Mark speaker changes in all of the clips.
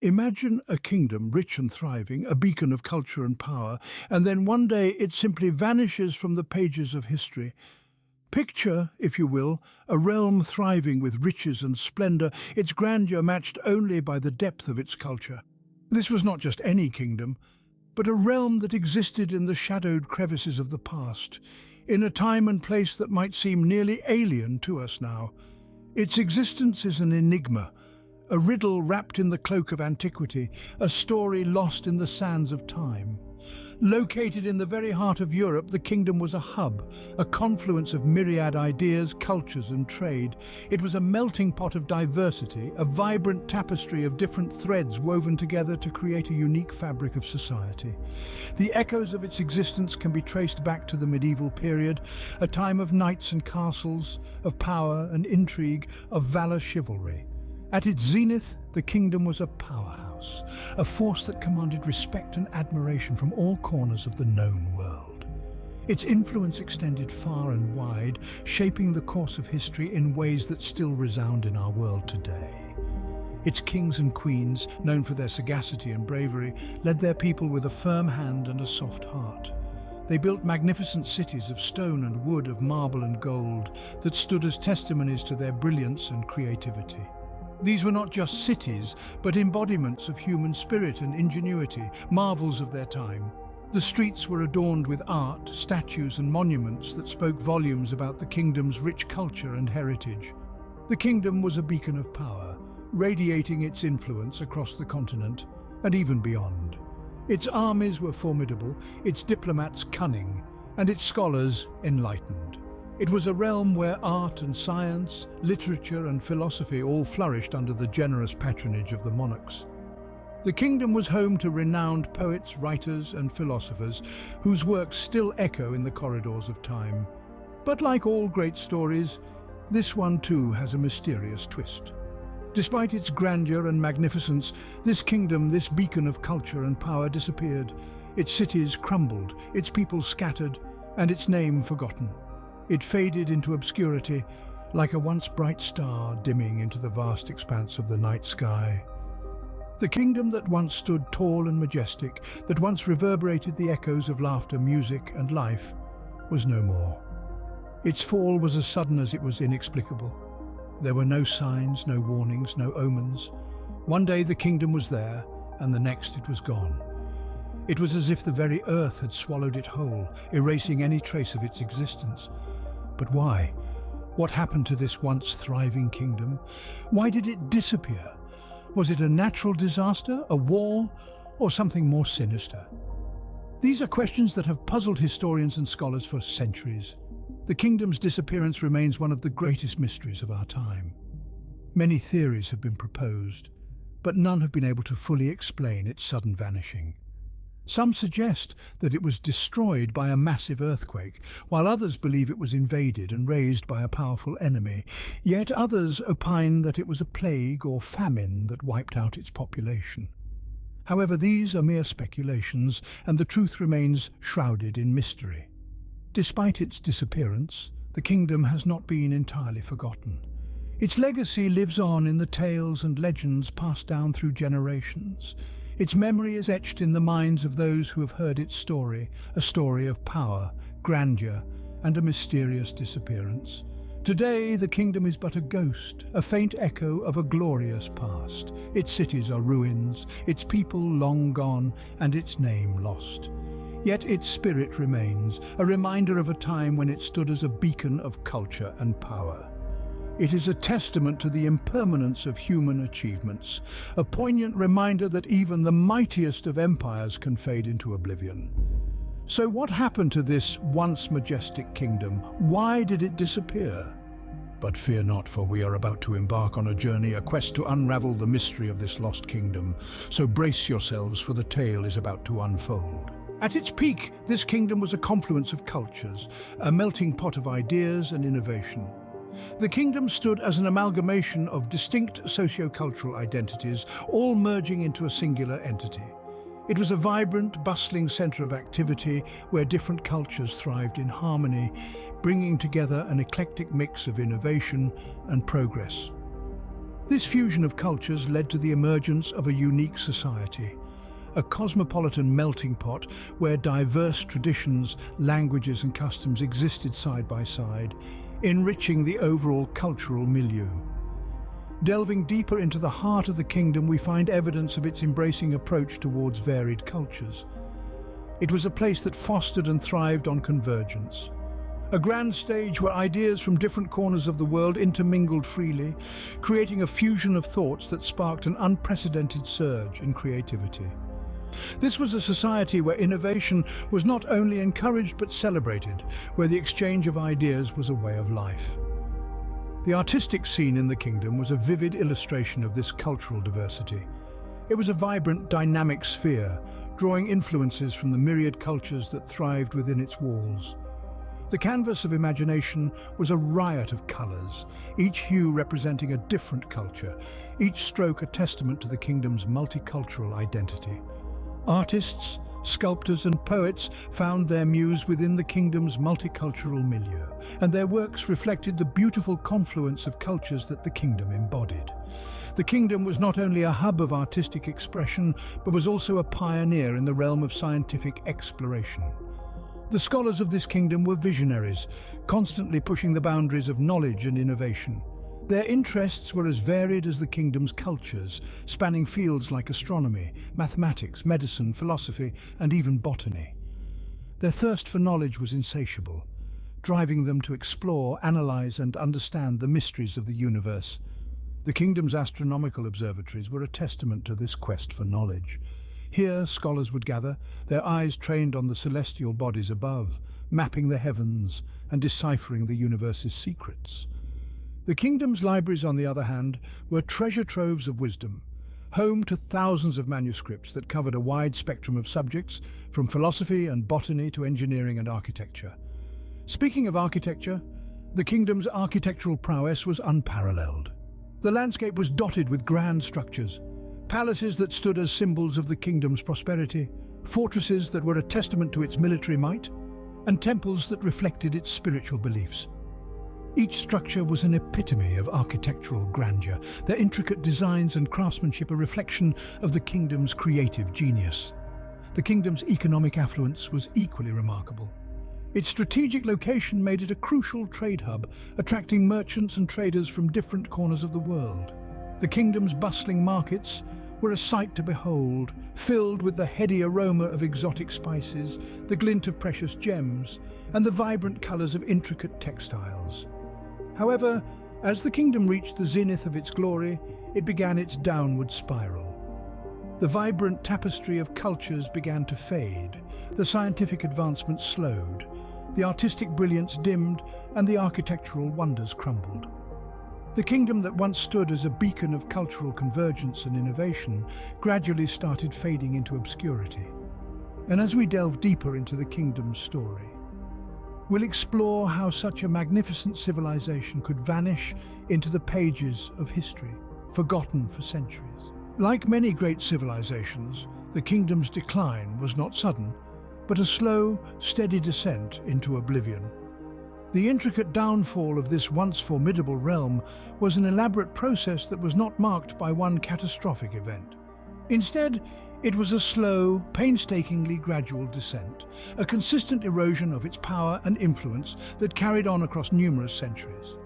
Speaker 1: Imagine a kingdom rich and thriving, a beacon of culture and power, and then one day it simply vanishes from the pages of history. Picture, if you will, a realm thriving with riches and splendour, its grandeur matched only by the depth of its culture. This was not just any kingdom, but a realm that existed in the shadowed crevices of the past, in a time and place that might seem nearly alien to us now. Its existence is an enigma, a riddle wrapped in the cloak of antiquity, a story lost in the sands of time. Located in the very heart of Europe, the kingdom was a hub, a confluence of myriad ideas, cultures and trade. It was a melting pot of diversity, a vibrant tapestry of different threads woven together to create a unique fabric of society. The echoes of its existence can be traced back to the medieval period, a time of knights and castles, of power and intrigue, of valor chivalry. At its zenith, the kingdom was a powerhouse, a force that commanded respect and admiration from all corners of the known world. Its influence extended far and wide, shaping the course of history in ways that still resound in our world today. Its kings and queens, known for their sagacity and bravery, led their people with a firm hand and a soft heart. They built magnificent cities of stone and wood, of marble and gold, that stood as testimonies to their brilliance and creativity. These were not just cities, but embodiments of human spirit and ingenuity, marvels of their time. The streets were adorned with art, statues and monuments that spoke volumes about the kingdom's rich culture and heritage. The kingdom was a beacon of power, radiating its influence across the continent and even beyond. Its armies were formidable, its diplomats cunning, and its scholars enlightened. It was a realm where art and science, literature and philosophy all flourished under the generous patronage of the monarchs. The kingdom was home to renowned poets, writers and philosophers whose works still echo in the corridors of time. But like all great stories, this one too has a mysterious twist. Despite its grandeur and magnificence, this kingdom, this beacon of culture and power, disappeared. Its cities crumbled, its people scattered, and its name forgotten. It faded into obscurity, like a once bright star dimming into the vast expanse of the night sky. The kingdom that once stood tall and majestic, that once reverberated the echoes of laughter, music and life, was no more. Its fall was as sudden as it was inexplicable. There were no signs, no warnings, no omens. One day the kingdom was there, and the next it was gone. It was as if the very earth had swallowed it whole, erasing any trace of its existence. But why? What happened to this once thriving kingdom? Why did it disappear? Was it a natural disaster, a war, or something more sinister? These are questions that have puzzled historians and scholars for centuries. The kingdom's disappearance remains one of the greatest mysteries of our time. Many theories have been proposed, but none have been able to fully explain its sudden vanishing. Some suggest that it was destroyed by a massive earthquake, while others believe it was invaded and razed by a powerful enemy. Yet others opine that it was a plague or famine that wiped out its population. However, these are mere speculations, and the truth remains shrouded in mystery. Despite its disappearance, the kingdom has not been entirely forgotten. Its legacy lives on in the tales and legends passed down through generations. Its memory is etched in the minds of those who have heard its story, a story of power, grandeur, and a mysterious disappearance. Today, the kingdom is but a ghost, a faint echo of a glorious past. Its cities are ruins, its people long gone, and its name lost. Yet its spirit remains, a reminder of a time when it stood as a beacon of culture and power. It is a testament to the impermanence of human achievements, a poignant reminder that even the mightiest of empires can fade into oblivion. So what happened to this once majestic kingdom? Why did it disappear? But fear not, for we are about to embark on a journey, a quest to unravel the mystery of this lost kingdom. So brace yourselves, for the tale is about to unfold. At its peak, this kingdom was a confluence of cultures, a melting pot of ideas and innovation. The kingdom stood as an amalgamation of distinct socio-cultural identities, all merging into a singular entity. It was a vibrant, bustling centre of activity where different cultures thrived in harmony, bringing together an eclectic mix of innovation and progress. This fusion of cultures led to the emergence of a unique society, a cosmopolitan melting pot where diverse traditions, languages and customs existed side by side, enriching the overall cultural milieu. Delving deeper into the heart of the kingdom, we find evidence of its embracing approach towards varied cultures. It was a place that fostered and thrived on convergence. A grand stage where ideas from different corners of the world intermingled freely, creating a fusion of thoughts that sparked an unprecedented surge in creativity. This was a society where innovation was not only encouraged but celebrated, where the exchange of ideas was a way of life. The artistic scene in the kingdom was a vivid illustration of this cultural diversity. It was a vibrant, dynamic sphere, drawing influences from the myriad cultures that thrived within its walls. The canvas of imagination was a riot of colours, each hue representing a different culture, each stroke a testament to the kingdom's multicultural identity. Artists, sculptors and poets found their muse within the kingdom's multicultural milieu, and their works reflected the beautiful confluence of cultures that the kingdom embodied. The kingdom was not only a hub of artistic expression, but was also a pioneer in the realm of scientific exploration. The scholars of this kingdom were visionaries, constantly pushing the boundaries of knowledge and innovation. Their interests were as varied as the kingdom's cultures, spanning fields like astronomy, mathematics, medicine, philosophy, and even botany. Their thirst for knowledge was insatiable, driving them to explore, analyze, and understand the mysteries of the universe. The kingdom's astronomical observatories were a testament to this quest for knowledge. Here, scholars would gather, their eyes trained on the celestial bodies above, mapping the heavens and deciphering the universe's secrets. The kingdom's libraries, on the other hand, were treasure troves of wisdom, home to thousands of manuscripts that covered a wide spectrum of subjects, from philosophy and botany to engineering and architecture. Speaking of architecture, the kingdom's architectural prowess was unparalleled. The landscape was dotted with grand structures, palaces that stood as symbols of the kingdom's prosperity, fortresses that were a testament to its military might, and temples that reflected its spiritual beliefs. Each structure was an epitome of architectural grandeur, their intricate designs and craftsmanship a reflection of the kingdom's creative genius. The kingdom's economic affluence was equally remarkable. Its strategic location made it a crucial trade hub, attracting merchants and traders from different corners of the world. The kingdom's bustling markets were a sight to behold, filled with the heady aroma of exotic spices, the glint of precious gems, and the vibrant colours of intricate textiles. However, as the kingdom reached the zenith of its glory, it began its downward spiral. The vibrant tapestry of cultures began to fade, the scientific advancements slowed, the artistic brilliance dimmed, and the architectural wonders crumbled. The kingdom that once stood as a beacon of cultural convergence and innovation gradually started fading into obscurity. And as we delve deeper into the kingdom's story, we'll explore how such a magnificent civilization could vanish into the pages of history, forgotten for centuries. Like many great civilizations, the kingdom's decline was not sudden, but a slow, steady descent into oblivion. The intricate downfall of this once formidable realm was an elaborate process that was not marked by one catastrophic event. Instead, it was a slow, painstakingly gradual descent, a consistent erosion of its power and influence that carried on across numerous centuries.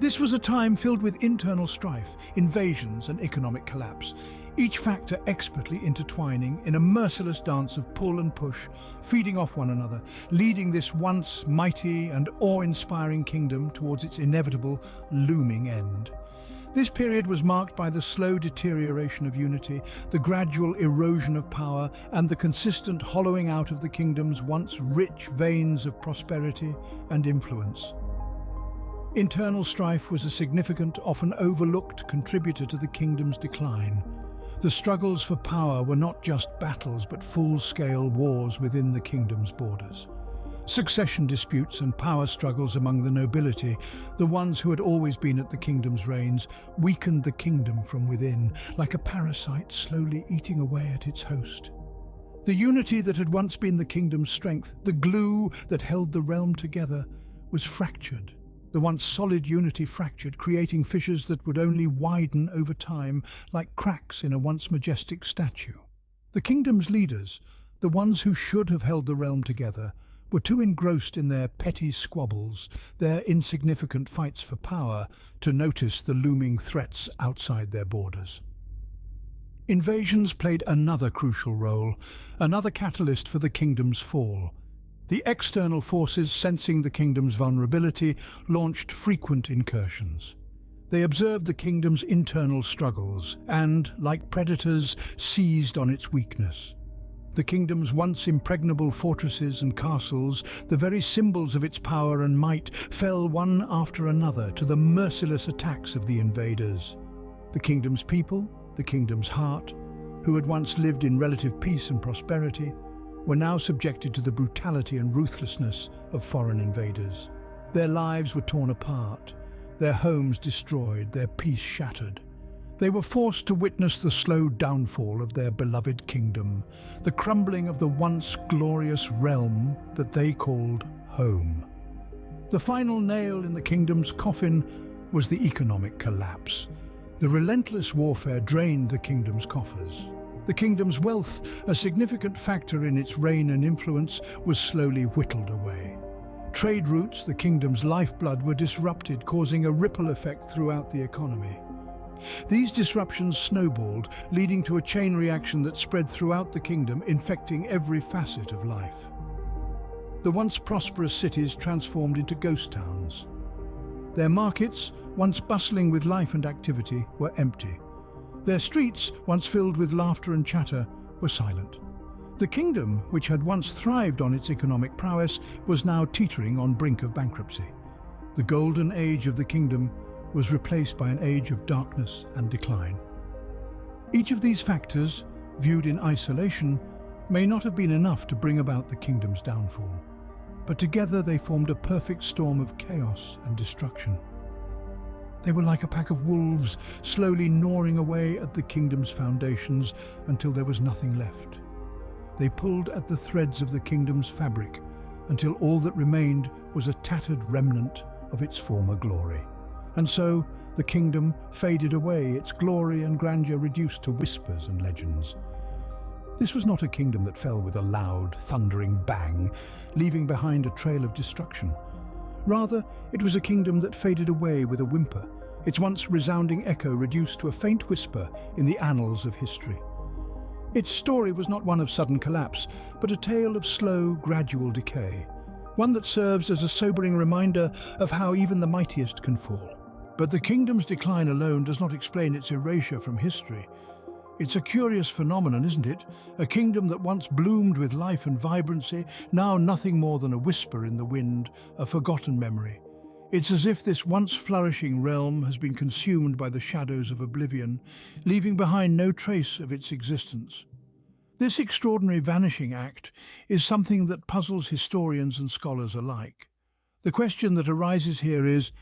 Speaker 1: This was a time filled with internal strife, invasions, and economic collapse, each factor expertly intertwining in a merciless dance of pull and push, feeding off one another, leading this once mighty and awe-inspiring kingdom towards its inevitable, looming end. This period was marked by the slow deterioration of unity, the gradual erosion of power, and the consistent hollowing out of the kingdom's once rich veins of prosperity and influence. Internal strife was a significant, often overlooked contributor to the kingdom's decline. The struggles for power were not just battles but full-scale wars within the kingdom's borders. Succession disputes and power struggles among the nobility, the ones who had always been at the kingdom's reins, weakened the kingdom from within, like a parasite slowly eating away at its host. The unity that had once been the kingdom's strength, the glue that held the realm together, was fractured. The once solid unity fractured, creating fissures that would only widen over time, like cracks in a once majestic statue. The kingdom's leaders, the ones who should have held the realm together, were too engrossed in their petty squabbles, their insignificant fights for power, to notice the looming threats outside their borders. Invasions played another crucial role, another catalyst for the kingdom's fall. The external forces, sensing the kingdom's vulnerability, launched frequent incursions. They observed the kingdom's internal struggles and, like predators, seized on its weakness. The kingdom's once impregnable fortresses and castles, the very symbols of its power and might, fell one after another to the merciless attacks of the invaders. The kingdom's people, the kingdom's heart, who had once lived in relative peace and prosperity, were now subjected to the brutality and ruthlessness of foreign invaders. Their lives were torn apart, their homes destroyed, their peace shattered. They were forced to witness the slow downfall of their beloved kingdom, the crumbling of the once glorious realm that they called home. The final nail in the kingdom's coffin was the economic collapse. The relentless warfare drained the kingdom's coffers. The kingdom's wealth, a significant factor in its reign and influence, was slowly whittled away. Trade routes, the kingdom's lifeblood, were disrupted, causing a ripple effect throughout the economy. These disruptions snowballed, leading to a chain reaction that spread throughout the kingdom, infecting every facet of life. The once prosperous cities transformed into ghost towns. Their markets, once bustling with life and activity, were empty. Their streets, once filled with laughter and chatter, were silent. The kingdom, which had once thrived on its economic prowess, was now teetering on brink of bankruptcy. The golden age of the kingdom was replaced by an age of darkness and decline. Each of these factors, viewed in isolation, may not have been enough to bring about the kingdom's downfall, but together they formed a perfect storm of chaos and destruction. They were like a pack of wolves, slowly gnawing away at the kingdom's foundations until there was nothing left. They pulled at the threads of the kingdom's fabric until all that remained was a tattered remnant of its former glory. And so the kingdom faded away, its glory and grandeur reduced to whispers and legends. This was not a kingdom that fell with a loud, thundering bang, leaving behind a trail of destruction. Rather, it was a kingdom that faded away with a whimper, its once resounding echo reduced to a faint whisper in the annals of history. Its story was not one of sudden collapse, but a tale of slow, gradual decay, one that serves as a sobering reminder of how even the mightiest can fall. But the kingdom's decline alone does not explain its erasure from history. It's a curious phenomenon, isn't it? A kingdom that once bloomed with life and vibrancy, now nothing more than a whisper in the wind, a forgotten memory. It's as if this once flourishing realm has been consumed by the shadows of oblivion, leaving behind no trace of its existence. This extraordinary vanishing act is something that puzzles historians and scholars alike. The question that arises here is,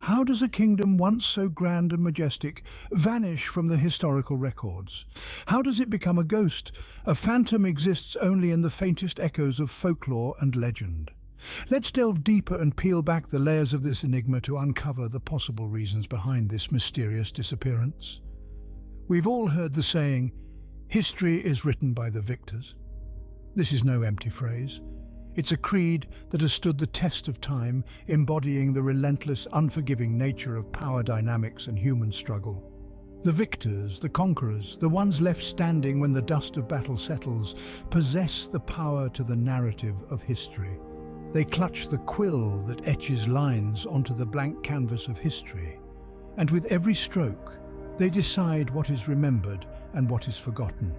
Speaker 1: how does a kingdom once so grand and majestic vanish from the historical records? How does it become a ghost? A phantom exists only in the faintest echoes of folklore and legend. Let's delve deeper and peel back the layers of this enigma to uncover the possible reasons behind this mysterious disappearance. We've all heard the saying, "History is written by the victors." This is no empty phrase. It's a creed that has stood the test of time, embodying the relentless, unforgiving nature of power dynamics and human struggle. The victors, the conquerors, the ones left standing when the dust of battle settles, possess the power to the narrative of history. They clutch the quill that etches lines onto the blank canvas of history, and with every stroke, they decide what is remembered and what is forgotten.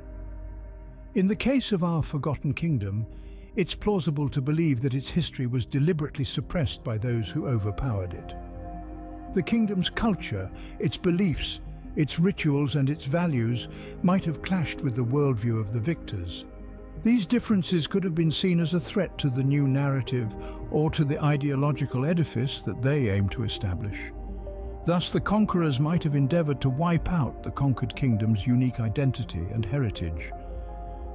Speaker 1: In the case of our forgotten kingdom, it's plausible to believe that its history was deliberately suppressed by those who overpowered it. The kingdom's culture, its beliefs, its rituals and its values might have clashed with the worldview of the victors. These differences could have been seen as a threat to the new narrative or to the ideological edifice that they aimed to establish. Thus, the conquerors might have endeavored to wipe out the conquered kingdom's unique identity and heritage.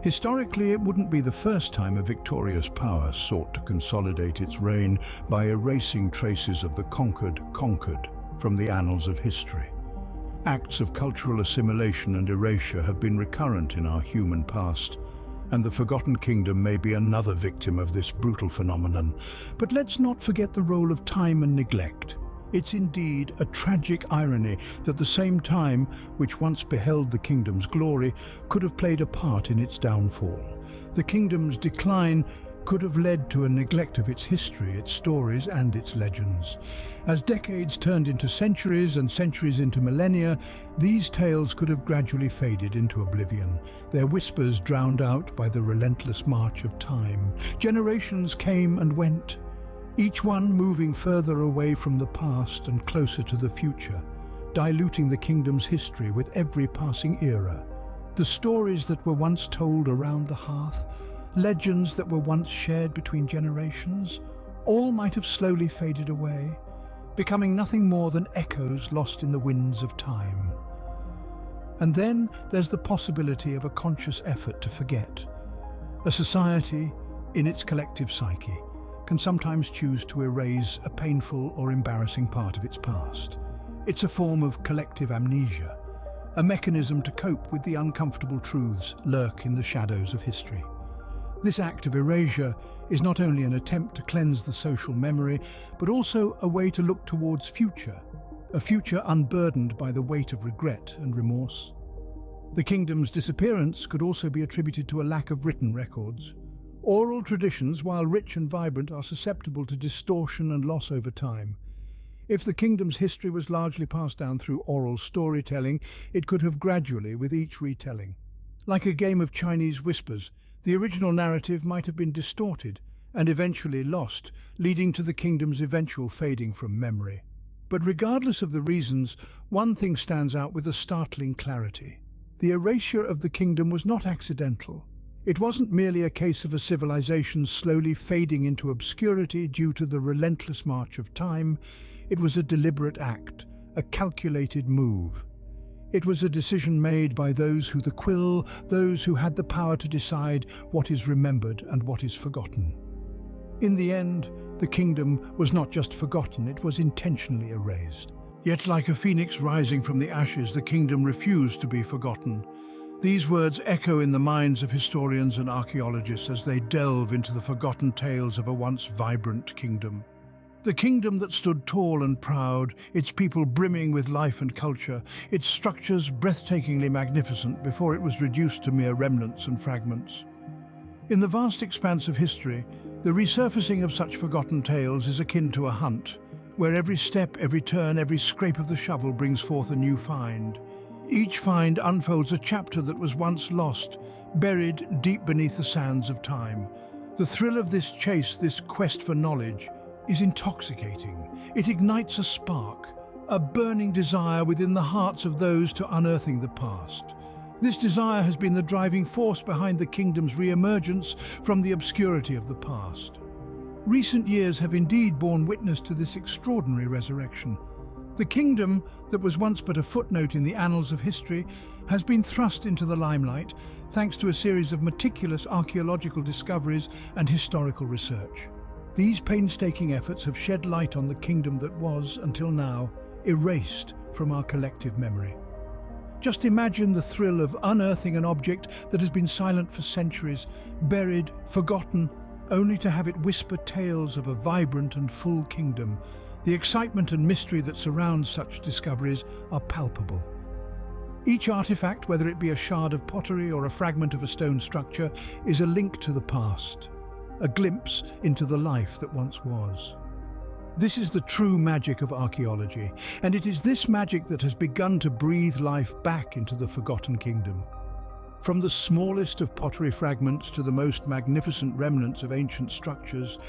Speaker 1: Historically, it wouldn't be the first time a victorious power sought to consolidate its reign by erasing traces of the conquered from the annals of history. Acts of cultural assimilation and erasure have been recurrent in our human past, and the Forgotten Kingdom may be another victim of this brutal phenomenon. But let's not forget the role of time and neglect. It's indeed a tragic irony that the same time which once beheld the kingdom's glory could have played a part in its downfall. The kingdom's decline could have led to a neglect of its history, its stories, and its legends. As decades turned into centuries and centuries into millennia, these tales could have gradually faded into oblivion, their whispers drowned out by the relentless march of time. Generations came and went, each one moving further away from the past and closer to the future, diluting the kingdom's history with every passing era. The stories that were once told around the hearth, legends that were once shared between generations, all might have slowly faded away, becoming nothing more than echoes lost in the winds of time. And then there's the possibility of a conscious effort to forget. A society, in its collective psyche, can sometimes choose to erase a painful or embarrassing part of its past. It's a form of collective amnesia, a mechanism to cope with the uncomfortable truths lurk in the shadows of history. This act of erasure is not only an attempt to cleanse the social memory, but also a way to look towards a future unburdened by the weight of regret and remorse. The kingdom's disappearance could also be attributed to a lack of written records. Oral traditions, while rich and vibrant, are susceptible to distortion and loss over time. If the kingdom's history was largely passed down through oral storytelling, it could have gradually, with each retelling. Like a game of Chinese whispers, the original narrative might have been distorted and eventually lost, leading to the kingdom's eventual fading from memory. But regardless of the reasons, one thing stands out with a startling clarity. The erasure of the kingdom was not accidental. It wasn't merely a case of a civilization slowly fading into obscurity due to the relentless march of time. It was a deliberate act, a calculated move. It was a decision made by those who had the power to decide what is remembered and what is forgotten. In the end, the kingdom was not just forgotten, it was intentionally erased. Yet like a phoenix rising from the ashes, the kingdom refused to be forgotten. These words echo in the minds of historians and archaeologists as they delve into the forgotten tales of a once vibrant kingdom. The kingdom that stood tall and proud, its people brimming with life and culture, its structures breathtakingly magnificent before it was reduced to mere remnants and fragments. In the vast expanse of history, the resurfacing of such forgotten tales is akin to a hunt, where every step, every turn, every scrape of the shovel brings forth a new find. Each find unfolds a chapter that was once lost, buried deep beneath the sands of time. The thrill of this chase, this quest for knowledge, is intoxicating. It ignites a spark, a burning desire within the hearts of those to unearthing the past. This desire has been the driving force behind the kingdom's re-emergence from the obscurity of the past. Recent years have indeed borne witness to this extraordinary resurrection. The kingdom, that was once but a footnote in the annals of history, has been thrust into the limelight thanks to a series of meticulous archaeological discoveries and historical research. These painstaking efforts have shed light on the kingdom that was, until now, erased from our collective memory. Just imagine the thrill of unearthing an object that has been silent for centuries, buried, forgotten, only to have it whisper tales of a vibrant and full kingdom. The excitement and mystery that surrounds such discoveries are palpable. Each artifact, whether it be a shard of pottery or a fragment of a stone structure, is a link to the past, a glimpse into the life that once was. This is the true magic of archaeology, and it is this magic that has begun to breathe life back into the Forgotten Kingdom. From the smallest of pottery fragments to the most magnificent remnants of ancient structures,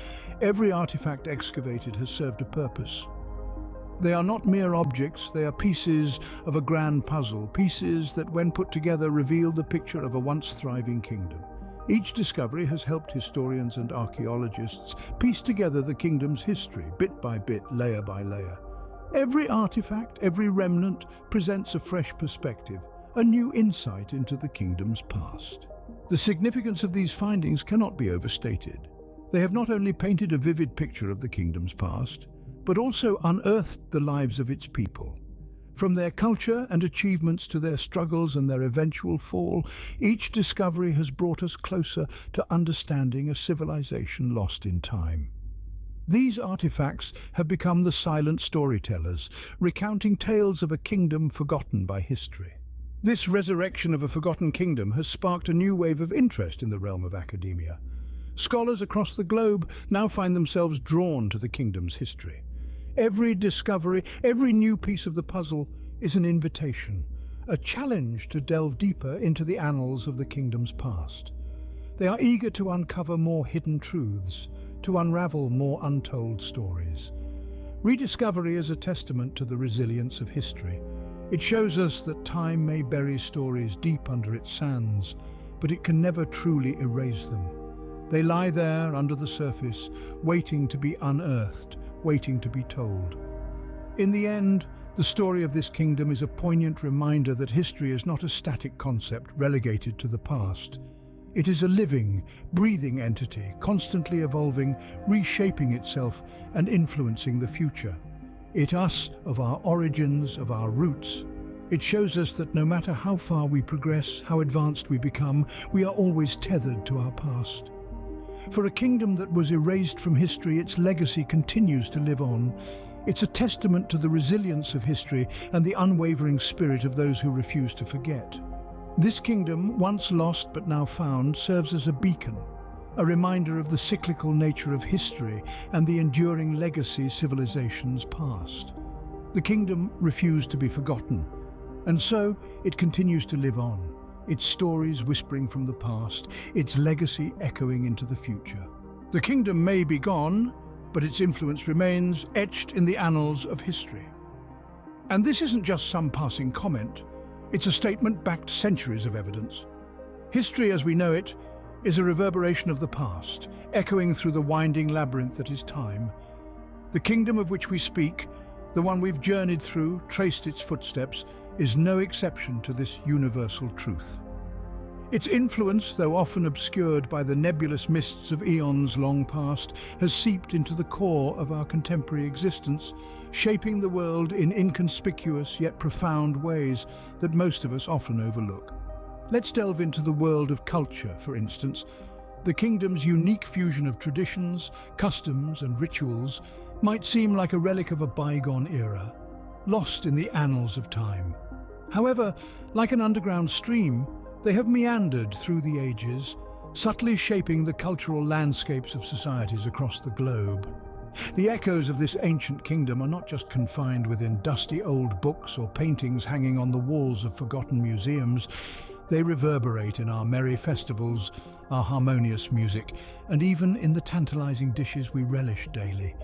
Speaker 1: every artifact excavated has served a purpose. They are not mere objects, they are pieces of a grand puzzle, pieces that, when put together, reveal the picture of a once thriving kingdom. Each discovery has helped historians and archaeologists piece together the kingdom's history, bit by bit, layer by layer. Every artifact, every remnant presents a fresh perspective, a new insight into the kingdom's past. The significance of these findings cannot be overstated. They have not only painted a vivid picture of the kingdom's past, but also unearthed the lives of its people. From their culture and achievements to their struggles and their eventual fall, each discovery has brought us closer to understanding a civilization lost in time. These artifacts have become the silent storytellers, recounting tales of a kingdom forgotten by history. This resurrection of a forgotten kingdom has sparked a new wave of interest in the realm of academia. Scholars across the globe now find themselves drawn to the kingdom's history. Every discovery, every new piece of the puzzle is an invitation, a challenge to delve deeper into the annals of the kingdom's past. They are eager to uncover more hidden truths, to unravel more untold stories. Rediscovery is a testament to the resilience of history. It shows us that time may bury stories deep under its sands, but it can never truly erase them. They lie there under the surface, waiting to be unearthed, waiting to be told. In the end, the story of this kingdom is a poignant reminder that history is not a static concept relegated to the past. It is a living, breathing entity, constantly evolving, reshaping itself and influencing the future. It asks of our origins, of our roots. It shows us that no matter how far we progress, how advanced we become, we are always tethered to our past. For a kingdom that was erased from history, its legacy continues to live on. It's a testament to the resilience of history and the unwavering spirit of those who refuse to forget. This kingdom, once lost but now found, serves as a beacon, a reminder of the cyclical nature of history and the enduring legacy civilizations past. The kingdom refused to be forgotten, and so it continues to live on, its stories whispering from the past, its legacy echoing into the future. The kingdom may be gone, but its influence remains etched in the annals of history. And this isn't just some passing comment, it's a statement backed centuries of evidence. History as we know it is a reverberation of the past, echoing through the winding labyrinth that is time. The kingdom of which we speak, the one we've journeyed through, traced its footsteps, is no exception to this universal truth. Its influence, though often obscured by the nebulous mists of eons long past, has seeped into the core of our contemporary existence, shaping the world in inconspicuous yet profound ways that most of us often overlook. Let's delve into the world of culture, for instance. The kingdom's unique fusion of traditions, customs, and rituals might seem like a relic of a bygone era, lost in the annals of time. However, like an underground stream, they have meandered through the ages, subtly shaping the cultural landscapes of societies across the globe. The echoes of this ancient kingdom are not just confined within dusty old books or paintings hanging on the walls of forgotten museums. They reverberate in our merry festivals, our harmonious music, and even in the tantalizing dishes we relish daily.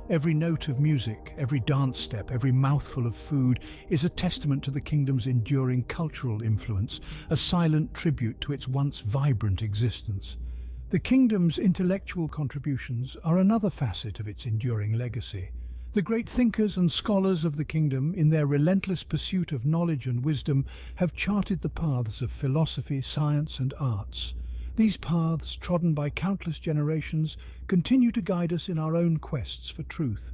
Speaker 1: Every note of music, every dance step, every mouthful of food is a testament to the kingdom's enduring cultural influence, a silent tribute to its once vibrant existence. The kingdom's intellectual contributions are another facet of its enduring legacy. The great thinkers and scholars of the kingdom, in their relentless pursuit of knowledge and wisdom, have charted the paths of philosophy, science, and arts. These paths, trodden by countless generations, continue to guide us in our own quests for truth.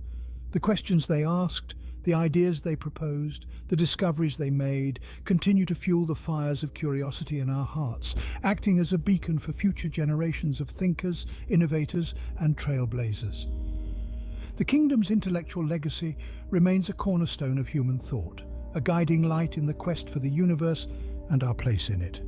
Speaker 1: The questions they asked, the ideas they proposed, the discoveries they made, continue to fuel the fires of curiosity in our hearts, acting as a beacon for future generations of thinkers, innovators, and trailblazers. The kingdom's intellectual legacy remains a cornerstone of human thought, a guiding light in the quest for the universe and our place in it.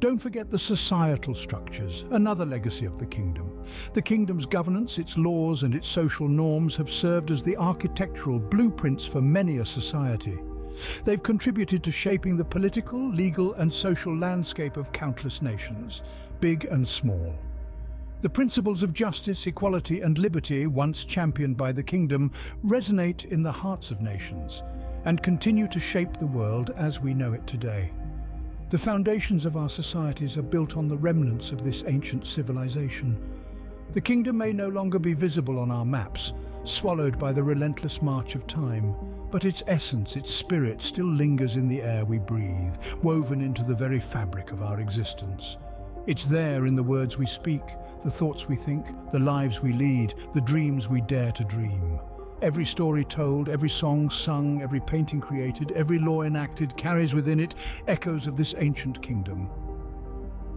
Speaker 1: Don't forget the societal structures, another legacy of the kingdom. The kingdom's governance, its laws and its social norms have served as the architectural blueprints for many a society. They've contributed to shaping the political, legal and social landscape of countless nations, big and small. The principles of justice, equality and liberty, once championed by the kingdom, resonate in the hearts of nations and continue to shape the world as we know it today. The foundations of our societies are built on the remnants of this ancient civilization. The kingdom may no longer be visible on our maps, swallowed by the relentless march of time, but its essence, its spirit, still lingers in the air we breathe, woven into the very fabric of our existence. It's there in the words we speak, the thoughts we think, the lives we lead, the dreams we dare to dream. Every story told, every song sung, every painting created, every law enacted carries within it echoes of this ancient kingdom.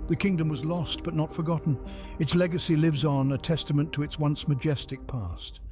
Speaker 1: The kingdom was lost but not forgotten. Its legacy lives on, a testament to its once majestic past.